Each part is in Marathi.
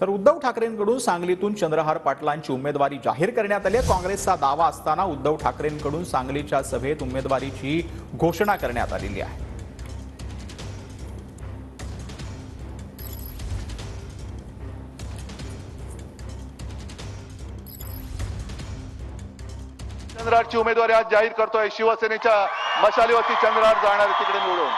तर उद्धव ठाकरेंकडून सांगलीतून चंद्रहार पाटलांची उमेदवारी जाहीर करण्यात आली आहे। काँग्रेसचा दावा असताना उद्धव ठाकरेंकडून सांगलीच्या सभेत उमेदवारीची घोषणा करण्यात आलेली आहे। चंद्रहारची उमेदवारी आज जाहीर करतोय। शिवसेनेच्या मशालीवरती चंद्रहार जाणार तिकडे निवडून।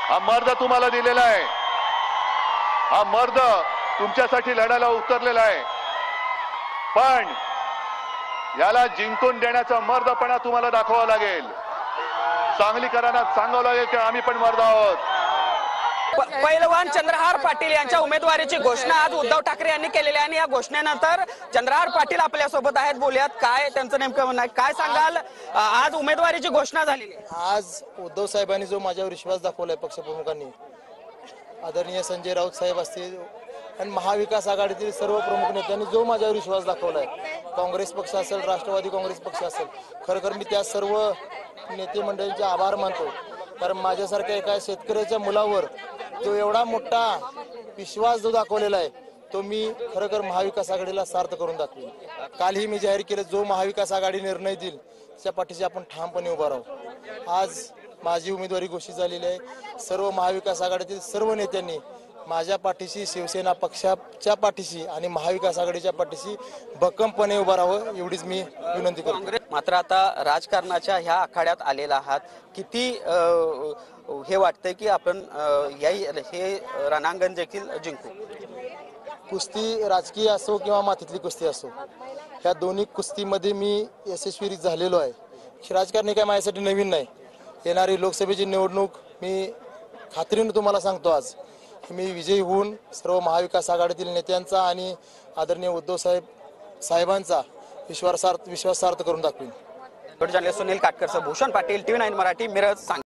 हा मर्द तुम्हाला दिलेला आहे, हा मर्द तुमच्यासाठी लढायला उतरलेला आहे, पण याला जिंकून देण्याचा मर्दपणा तुम्हाला दाखवावा लागेल। सांगलीकरांना सांगावं लागेल की आम्ही पण मर्द आहोत। पैलवान चंद्रहार पाटील यांच्या उमेदवारीची घोषणा आज उद्धव ठाकरे यांनी केलेली आहे आणि या घोषणेनंतर चंद्रहार पाटील आपल्या सोबत आहेत। बोलूयात काय त्यांचं नेमकं म्हणणं आहे, काय सांगाल? आज उमेदवारीची घोषणा झालेली आहे। आज उद्धव साहेबांनी जो माझ्यावर विश्वास दाखवलाय, पक्षप्रमुखांनी, आदरणीय संजय राऊत साहेब असतील आणि महाविकास आघाडीतील सर्व प्रमुख नेत्यांनी जो माझ्यावर विश्वास दाखवलाय, काँग्रेस पक्ष असेल, राष्ट्रवादी काँग्रेस पक्ष असेल, खरं मी त्या सर्व नेते मंडळींचे आभार मानतो। कारण माझ्यासारख्या एका शेतकऱ्याच्या मुलावर जो एवढा मोठा विश्वास जो दाखवलेला आहे, तो मी खरं महाविकास आघाडीला सार्थ करून दाखवेन। कालही मी जाहीर केलं, जो महाविकास आघाडी निर्णय देईल त्या पाठीशी आपण ठामपणे उभा राहू। आज माझी उमेदवारी घोषित झालेली आहे। सर्व महाविकास आघाडीतील सर्व नेत्यांनी माझ्या पाठीशी, शिवसेना पक्षाच्या पाठीशी आणि महाविकास आघाडीच्या पाठीशी भक्कमपणे उभा राहावं एवढीच मी विनंती करतो। मात्र आता राजकारणाच्या ह्या आखाड्यात आलेला आहात, किती हे वाटतंय की आपण हे रणांगण देखील जिंकू? कुस्ती राजकीय असो किंवा मातीतली कुस्ती असो, ह्या दोन्ही कुस्तीमध्ये मी यशस्वी झालेलो आहे। राजकारण काय माझ्यासाठी नवीन नाही। येणारी लोकसभेची निवडणूक मी खात्रीने तुम्हाला सांगतो, आज मी विजयी होऊन सर्व महाविकास आघाडीतील नेत्यांचा आणि आदरणीय उद्धव साहेबांचा विश्वासार्थ करून दाखवेन। सुनील काटकर, भूषण पाटील, TV9 मराठी, मिरज।